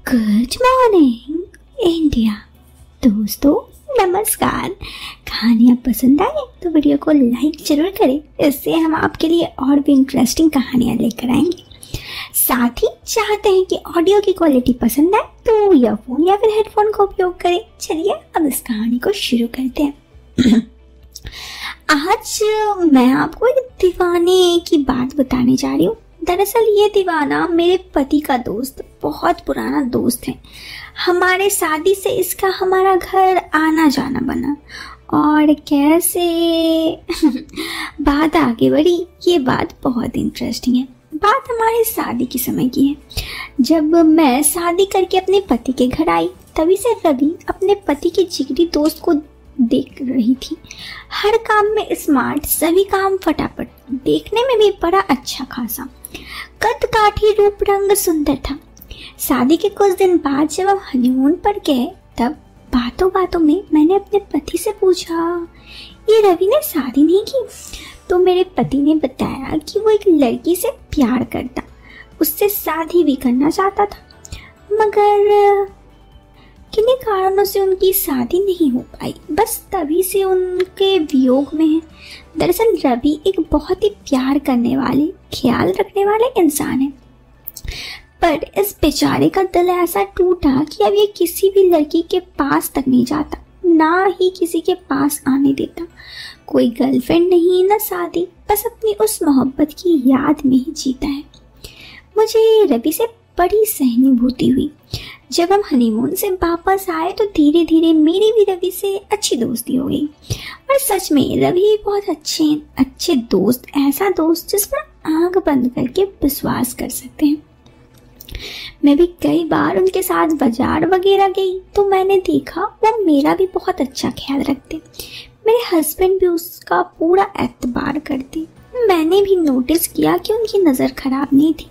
Good morning India. दोस्तों नमस्कार। कहानियाँ पसंद आए तो वीडियो को लाइक जरूर करें, इससे हम आपके लिए और भी इंटरेस्टिंग कहानियाँ लेकर आएंगे। साथ ही चाहते हैं कि ऑडियो की क्वालिटी पसंद आए तो ईयरफोन या फिर हेडफोन का उपयोग करें। चलिए अब इस कहानी को शुरू करते हैं। आज मैं आपको एक दीवाने की बात बताने जा रही हूँ। दरअसल ये दीवाना मेरे पति का दोस्त, बहुत पुराना दोस्त है। हमारे शादी से इसका हमारा घर आना जाना बना और कैसे बात आगे बढ़ी, ये बात बहुत इंटरेस्टिंग है। बात हमारे शादी के समय की है। जब मैं शादी करके अपने पति के घर आई, तभी से रवि अपने पति के जिगरी दोस्त को देख रही थी। हर काम में स्मार्ट, सभी काम फटाफट, देखने में भी बड़ा अच्छा खासा, कद काठी, रूप रंग सुंदर था। शादी के कुछ दिन बाद जब हम हनीमून पर गए, तब बातों बातों में मैंने अपने पति से पूछा, ये रवि ने शादी नहीं की? तो मेरे पति ने बताया कि वो एक लड़की से प्यार करता, उससे शादी भी करना चाहता था, मगर किन्हीं कारणों से उनकी शादी नहीं हो पाई। बस तभी से उनके वियोग में है। दरअसल रवि एक बहुत ही प्यार करने वाले, ख्याल रखने वाले इंसान है, पर इस बेचारे का दिल ऐसा टूटा कि अब ये किसी भी लड़की के पास तक नहीं जाता, ना ही किसी के पास आने देता। कोई गर्लफ्रेंड नहीं, ना शादी, बस अपनी उस मोहब्बत की याद में ही जीता है। मुझे रवि से बड़ी सहानुभूति हुई। जब हम हनीमून से वापस आए तो धीरे धीरे मेरी भी रवि से अच्छी दोस्ती हो गई। और सच में रवि बहुत अच्छे दोस्त, ऐसा दोस्त जिस पर आंख बंद करके विश्वास कर सकते हैं। मैं भी कई बार उनके साथ बाजार वगैरह गई तो मैंने देखा वो मेरा भी बहुत अच्छा ख्याल रखते। मेरे हस्बैंड भी उसका पूरा एतबार करते। मैंने भी नोटिस किया कि उनकी नज़र खराब नहीं थी।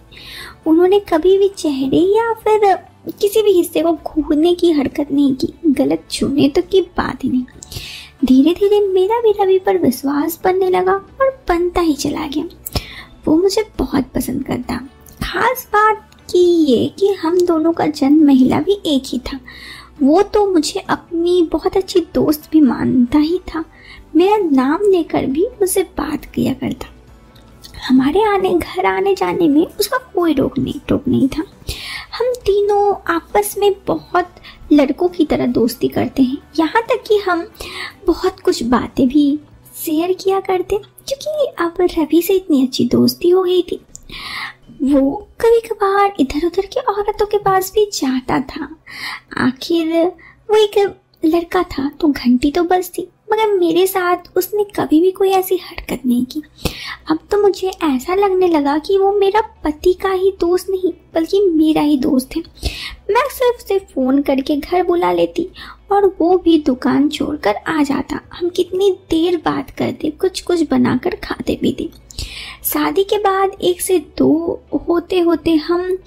उन्होंने कभी भी चेहरे या फिर किसी भी हिस्से को घूरने की हरकत नहीं की, गलत छूने तो की बात ही नहीं। धीरे धीरे मेरा भी रवि पर विश्वास बनने लगा और बनता ही चला गया। वो मुझे बहुत पसंद करता। खास बात की ये कि हम दोनों का जन्म महिला भी एक ही था। वो तो मुझे अपनी बहुत अच्छी दोस्त भी मानता ही था। मेरा नाम लेकर भी मुझसे बात किया करता। हमारे घर आने जाने में उसका कोई टोक नहीं था। हम तीनों आपस में बहुत लड़कों की तरह दोस्ती करते हैं, यहाँ तक कि हम बहुत कुछ बातें भी शेयर किया करते, क्योंकि अब रवि से इतनी अच्छी दोस्ती हो गई थी। वो कभी कभार इधर उधर की औरतों के पास भी जाता था। आखिर वो एक लड़का था तो घंटी तो बजती, मगर मेरे साथ उसने कभी भी कोई ऐसी हरकत नहीं की। अब तो मुझे ऐसा लगने लगा कि वो मेरा पति का ही दोस्त नहीं बल्कि मेरा ही दोस्त है। मैं सिर्फ उसे फ़ोन करके घर बुला लेती और वो भी दुकान छोड़कर आ जाता। हम कितनी देर बात करते, कुछ कुछ बनाकर खाते पीते। शादी के बाद 1 से 2 होते होते हम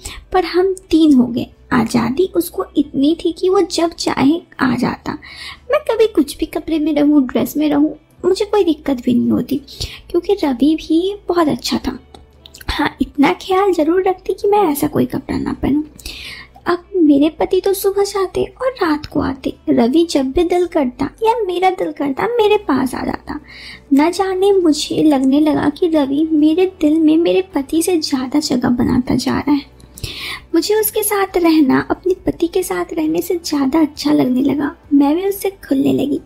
3 हो गए। आज़ादी उसको इतनी थी कि वो जब चाहे आ जाता। मैं कभी कुछ भी कपड़े में रहूं, ड्रेस में रहूं, मुझे कोई दिक्कत भी नहीं होती, क्योंकि रवि भी बहुत अच्छा था। हाँ, इतना ख्याल जरूर रखती कि मैं ऐसा कोई कपड़ा ना पहनूं। अब मेरे पति तो सुबह जाते और रात को आते। रवि जब भी दिल करता या मेरा दिल करता मेरे पास आ जाता। न जाने मुझे लगने लगा कि रवि मेरे दिल में मेरे पति से ज़्यादा जगह बनाता जा रहा है। मुझे उसके साथ रहना अपने पति के साथ रहने से ज़्यादा अच्छा लगने लगा। मैं भी उससे खुलने लगी।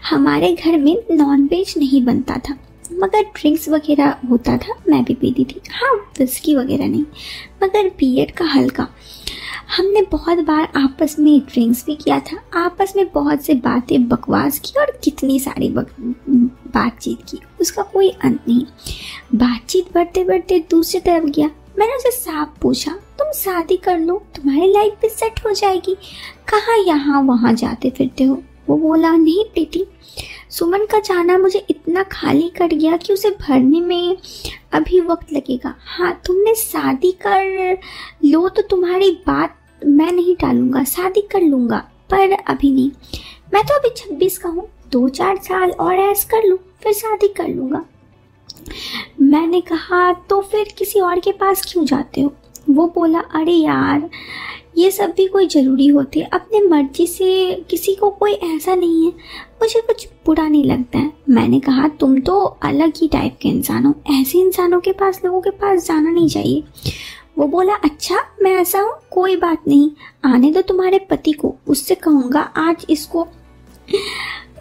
हमारे घर में नॉनवेज नहीं बनता था, मगर ड्रिंक्स वगैरह होता था, मैं भी पीती थी। हाँ, विस्की वगैरह नहीं, मगर बियर का हल्का। हमने बहुत बार आपस में ड्रिंक्स भी किया था, आपस में बहुत से बातें बकवास की और कितनी सारी बातचीत की, उसका कोई अंत नहीं। बातचीत बढ़ते बढ़ते दूसरी तरफ गया। मैंने उसे साफ पूछा, तुम शादी कर लो, तुम्हारी लाइफ भी सेट हो जाएगी, कहाँ यहाँ वहाँ जाते फिरते हो? वो बोला, नहीं प्रीति, सुमन का जाना मुझे इतना खाली कर गया कि उसे भरने में अभी वक्त लगेगा। हाँ, तुमने शादी कर लो तो तुम्हारी बात मैं नहीं टालूंगा, शादी कर लूँगा, पर अभी नहीं। मैं तो अभी 26 का हूँ, 2-4 साल और ऐश कर लूँ, फिर शादी कर लूँगा। मैंने कहा, तो फिर किसी और के पास क्यों जाते हो? वो बोला, अरे यार, ये सब भी कोई ज़रूरी होते, अपने मर्जी से किसी को कोई ऐसा नहीं है, मुझे कुछ बुरा नहीं लगता है। मैंने कहा तुम तो अलग ही टाइप के इंसान हो, ऐसे इंसानों के पास, लोगों के पास जाना नहीं चाहिए। वो बोला अच्छा मैं ऐसा हूँ, कोई बात नहीं, आने दो तुम्हारे पति को, उससे कहूँगा आज इसको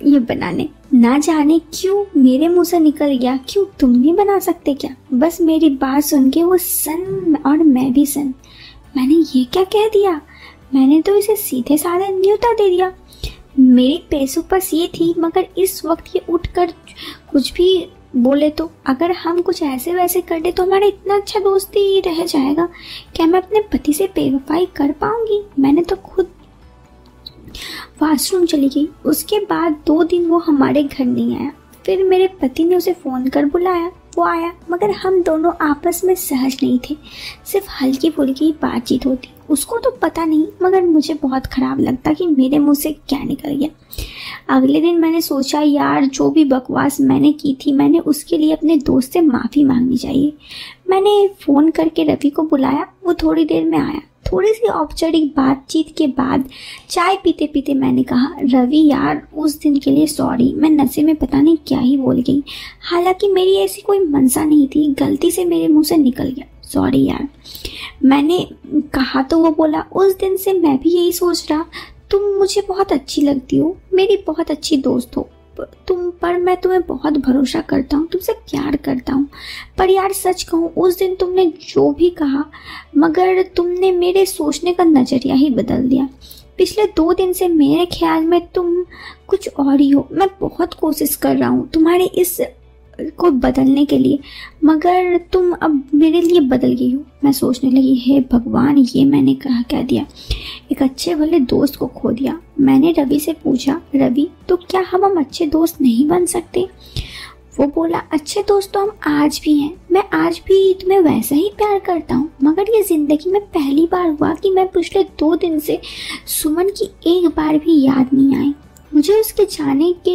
ये बनाने। ना जाने क्यों मेरे मुंह से निकल गया, क्यों तुम नहीं बना सकते क्या? बस मेरी बात सुन के वो सन और मैं भी सन। मैंने ये क्या कह दिया? मैंने तो इसे सीधे साधे न्योता दे दिया। मेरी पैसों पर ये थी, मगर इस वक्त ये उठकर कुछ भी बोले तो, अगर हम कुछ ऐसे वैसे कर दे तो हमारा इतना अच्छा दोस्ती रह जाएगा। क्या मैं अपने पति से बेवफाई कर पाऊंगी? मैंने तो खुद वॉशरूम चली गई। उसके बाद 2 दिन वो हमारे घर नहीं आया। फिर मेरे पति ने उसे फ़ोन कर बुलाया, वो आया, मगर हम दोनों आपस में सहज नहीं थे, सिर्फ हल्की फुल्की बातचीत होती। उसको तो पता नहीं, मगर मुझे बहुत ख़राब लगता कि मेरे मुंह से क्या निकल गया। अगले दिन मैंने सोचा यार जो भी बकवास मैंने की थी, मैंने उसके लिए अपने दोस्त से माफ़ी मांगनी चाहिए। मैंने फ़ोन करके रवि को बुलाया, वो थोड़ी देर में आया। थोड़ी सी औपचारिक बातचीत के बाद चाय पीते पीते मैंने कहा रवि यार उस दिन के लिए सॉरी, मैं नशे में पता नहीं क्या ही बोल गई, हालांकि मेरी ऐसी कोई मंशा नहीं थी, गलती से मेरे मुंह से निकल गया, सॉरी यार। मैंने कहा तो वो बोला उस दिन से मैं भी यही सोच रहा, तुम मुझे बहुत अच्छी लगती हो, मेरी बहुत अच्छी दोस्त हो तुम, पर मैं तुम्हें बहुत भरोसा करता हूँ, तुमसे प्यार करता हूँ। पर यार सच कहूँ उस दिन तुमने जो भी कहा, मगर तुमने मेरे सोचने का नज़रिया ही बदल दिया। पिछले 2 दिन से मेरे ख्याल में तुम कुछ और ही हो। मैं बहुत कोशिश कर रहा हूँ तुम्हारे इस को बदलने के लिए, मगर तुम अब मेरे लिए बदल गई हो। मैं सोचने लगी हे भगवान, ये मैंने कहा क्या दिया, एक अच्छे भले दोस्त को खो दिया। मैंने रवि से पूछा रवि तो क्या हम अच्छे दोस्त नहीं बन सकते? वो बोला अच्छे दोस्त तो हम आज भी हैं, मैं आज भी तुम्हें वैसा ही प्यार करता हूँ, मगर ये जिंदगी में पहली बार हुआ कि मैं पिछले 2 दिन से सुमन की एक बार भी याद नहीं आई। मुझे उसके जाने के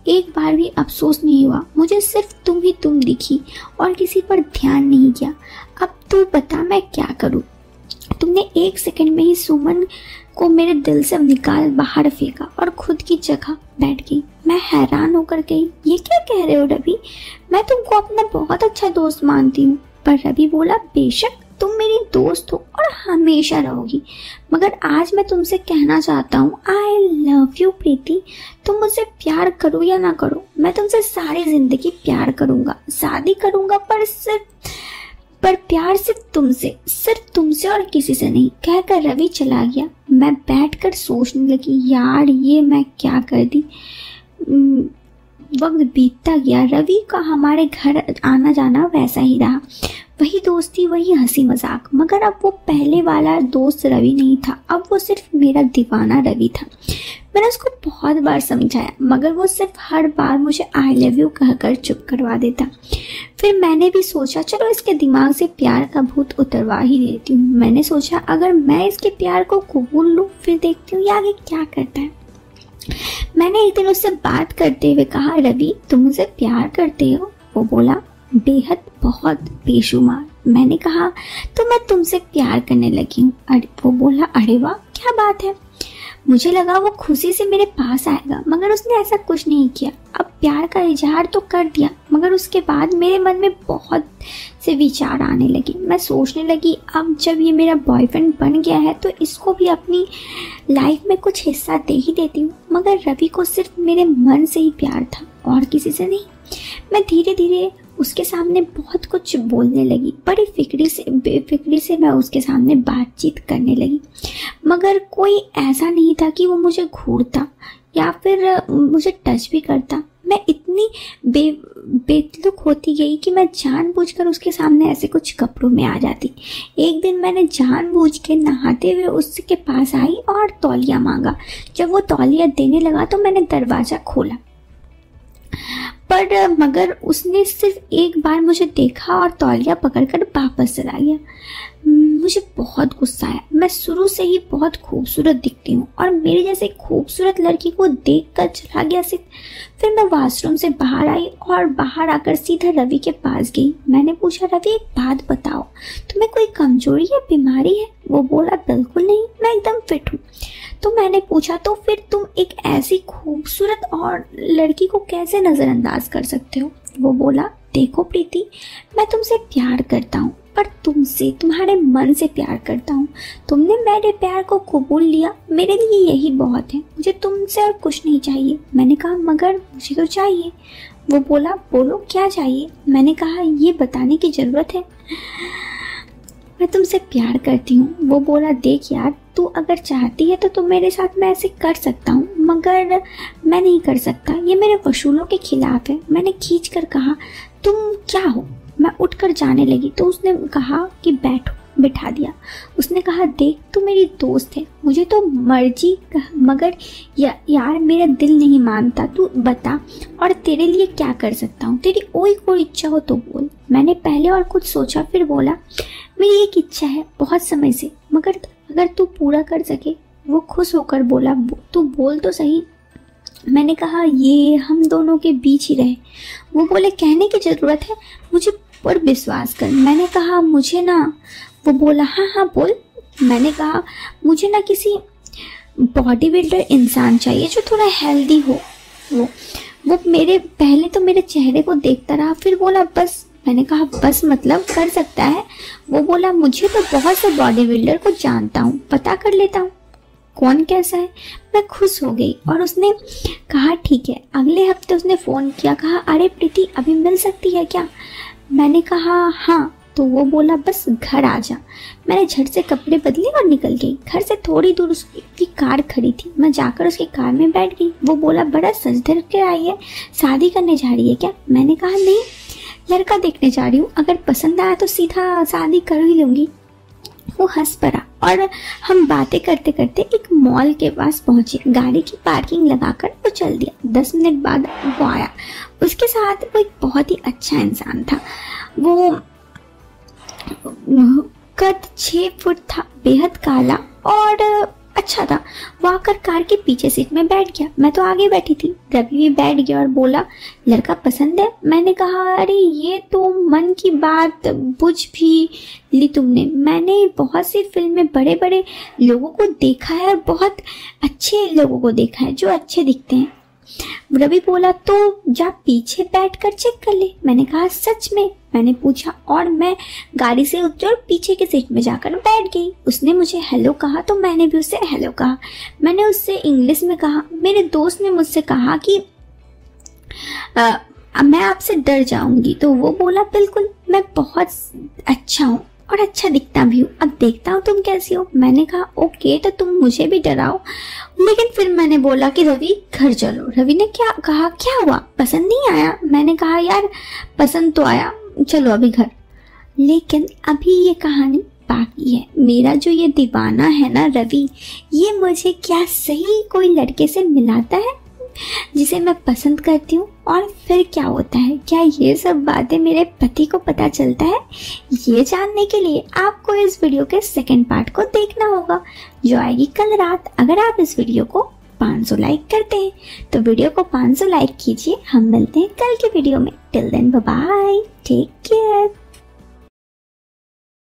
एक बार भी अफसोस नहीं हुआ। मुझे सिर्फ तुम दिखी और किसी पर ध्यान नहीं किया। अब तू बता मैं क्या करूं? तुमने 1 सेकंड में ही सुमन को मेरे दिल से निकाल बाहर फेंका और खुद की जगह बैठ गई। मैं हैरान होकर गई, ये क्या कह रहे हो रवि? मैं तुमको अपना बहुत अच्छा दोस्त मानती हूँ। पर रवि बोला बेशक तुम मेरी दोस्त हो और हमेशा रहोगी, मगर आज मैं तुमसे कहना चाहता हूँ आई लव यू प्रीति। तुम मुझसे प्यार करो या ना करो, मैं तुमसे सारी जिंदगी प्यार करूंगा, शादी करूंगा, पर प्यार सिर्फ तुमसे और किसी से नहीं। कहकर रवि चला गया। मैं बैठकर सोचने लगी यार ये मैं क्या कर दी। वक्त बीतता गया, रवि का हमारे घर आना जाना वैसा ही रहा, वही दोस्ती, वही हंसी मजाक, मगर अब वो पहले वाला दोस्त रवि नहीं था, अब वो सिर्फ मेरा दीवाना रवि था। मैंने उसको बहुत बार समझाया, मगर वो सिर्फ हर बार मुझे आई लव यू कहकर चुप करवा देता। फिर मैंने भी सोचा चलो इसके दिमाग से प्यार का भूत उतरवा ही देती हूँ। मैंने सोचा अगर मैं इसके प्यार को कबूल लूँ, फिर देखती हूँ ये आगे क्या करता है। मैंने एक दिन उससे बात करते हुए कहा रवि तुम मुझे प्यार करते हो? वो बोला बेहद, बहुत, बेशुमार। मैंने कहा तो मैं तुमसे प्यार करने लगी हूँ। वो बोला अरे वाह क्या बात है। मुझे लगा वो खुशी से मेरे पास आएगा, मगर उसने ऐसा कुछ नहीं किया। अब प्यार का इजहार तो कर दिया, मगर उसके बाद मेरे मन में बहुत से विचार आने लगे। मैं सोचने लगी अब जब ये मेरा बॉयफ्रेंड बन गया है तो इसको भी अपनी लाइफ में कुछ हिस्सा दे ही देती हूँ। मगर रवि को सिर्फ मेरे मन से ही प्यार था और किसी से नहीं। मैं धीरे धीरे उसके सामने बहुत कुछ बोलने लगी, बड़ी बेफिक्री से मैं उसके सामने बातचीत करने लगी, मगर कोई ऐसा नहीं था कि वो मुझे घूरता या फिर मुझे टच भी करता। मैं इतनी बेतुक होती गई कि मैं जानबूझकर उसके सामने ऐसे कुछ कपड़ों में आ जाती। एक दिन मैंने जानबूझ के नहाते हुए उसके पास आई और तौलिया मांगा। जब वो तौलिया देने लगा तो मैंने दरवाजा खोला, पर मगर उसने सिर्फ एक बार मुझे देखा और तौलिया पकड़कर वापस चला गया। मुझे बहुत गुस्सा आया। मैं शुरू से ही बहुत खूबसूरत दिखती हूँ और मेरे जैसे खूबसूरत लड़की को देखकर चला गया सिर्फ। फिर मैं वॉशरूम से बाहर आई और बाहर आकर सीधा रवि के पास गई। मैंने पूछा, रवि एक बात बताओ, तुम्हें कोई कमजोरी या बीमारी है? वो बोला, बिल्कुल नहीं, मैं एकदम फिट हूँ। तो मैंने पूछा, तो फिर तुम एक ऐसी खूबसूरत और लड़की को कैसे नज़रअंदाज कर सकते हो? वो बोला, देखो प्रीति, मैं तुमसे प्यार करता हूँ, पर तुमसे तुम्हारे मन से प्यार करता हूँ। तुमने मेरे प्यार को कबूल लिया, मेरे लिए यही बहुत है, मुझे तुमसे और कुछ नहीं चाहिए। मैंने कहा, मगर मुझे तो चाहिए। वो बोला, बोलो क्या चाहिए? मैंने कहा, ये बताने की ज़रूरत है, मैं तुमसे प्यार करती हूँ। वो बोला, देख यार, तू अगर चाहती है तो मेरे साथ मैं ऐसे कर सकता हूँ, मगर मैं नहीं कर सकता, ये मेरे वसूलों के खिलाफ है। मैंने खींच कर कहा, तुम क्या हो? मैं उठकर जाने लगी तो उसने कहा कि बैठो, बिठा दिया। उसने कहा, देख तू मेरी दोस्त है, मुझे तो मर्जी, मगर यार मेरा दिल नहीं मानता, तू बता और तेरे लिए क्या कर सकता हूँ? तेरी कोई इच्छा हो तो बोल। मैंने पहले और कुछ सोचा, फिर बोला, मेरी एक इच्छा है बहुत समय से, मगर अगर तू पूरा कर सके। वो खुश होकर बोला, तू बोल तो सही। मैंने कहा, ये हम दोनों के बीच ही रहे। वो बोले, कहने की ज़रूरत है, मुझे पर विश्वास कर। मैंने कहा, मुझे ना। वो बोला, हाँ बोल। मैंने कहा, मुझे ना किसी बॉडी बिल्डर इंसान चाहिए जो थोड़ा हेल्दी हो। वो मेरे पहले तो मेरे चेहरे को देखता रहा, फिर बोला, बस। मैंने कहा, बस मतलब कर सकता है? वो बोला, मुझे तो बहुत से बॉडी बिल्डर को जानता हूँ, पता कर लेता हूँ कौन कैसा है। मैं खुश हो गई और उसने कहा, ठीक है। अगले हफ्ते उसने फ़ोन किया, कहा, अरे प्रीति, अभी मिल सकती है क्या? मैंने कहा, हाँ। तो वो बोला, बस घर आ जा। मैंने झट से कपड़े बदले और निकल गई। घर से थोड़ी दूर उसकी कार खड़ी थी, मैं जाकर उसकी कार में बैठ गई। वो बोला, बड़ा सज धज के आई है, शादी करने जा रही है क्या? मैंने कहा, नहीं, लड़का देखने जा रही हूँ, अगर पसंद आया तो सीधा शादी कर ही लूँगी। वो हंस पड़ा और हम बातें करते करते एक मॉल के पास पहुंचे। गाड़ी की पार्किंग लगाकर वो चल दिया। 10 मिनट बाद वो आया। उसके साथ वो एक बहुत ही अच्छा इंसान था। वो कद 6 फुट था, बेहद काला और अच्छा था। वो आकर कार के पीछे सीट में बैठ गया। मैं तो आगे बैठी थी। रवि भी बैठ गया और बोला, लड़का पसंद है? मैंने कहा, अरे ये तो मन की बात बुझ भी ली तुमने। मैंने बहुत सी फिल्म में बड़े बड़े लोगों को देखा है और बहुत अच्छे लोगों को देखा है जो अच्छे दिखते हैं। रवि बोला, तो जा पीछे बैठकर चेक कर ले। मैंने कहा, सच में? मैंने पूछा और मैं गाड़ी से उतरी और पीछे के सीट में जाकर बैठ गई। उसने मुझे हेलो कहा तो मैंने भी उससे हेलो कहा। मैंने उससे इंग्लिश में कहा। मेरे दोस्त ने मुझसे कहा कि मैं आपसे डर जाऊंगी, तो वो बोला, बिल्कुल, मैं बहुत अच्छा हूँ और अच्छा दिखता भी हूँ, अब देखता हूँ तुम कैसी हो। मैंने कहा, ओके, तो तुम मुझे भी डराओ। लेकिन फिर मैंने बोला कि रवि घर चलो। रवि ने क्या कहा, क्या हुआ, पसंद नहीं आया? मैंने कहा, यार पसंद तो आया, चलो अभी घर। लेकिन अभी ये कहानी बाकी है। मेरा जो ये दीवाना है ना रवि, ये मुझे क्या सही कोई लड़के से मिलाता है जिसे मैं पसंद करती हूँ? और फिर क्या होता है, क्या ये सब बातें मेरे पति को पता चलता है? ये जानने के लिए आपको इस वीडियो के सेकंड पार्ट को देखना होगा जो आएगी कल रात। अगर आप इस वीडियो को 500 लाइक करते हैं तो वीडियो को 500 लाइक कीजिए। हम मिलते हैं कल के वीडियो में। Till then bye bye, take care.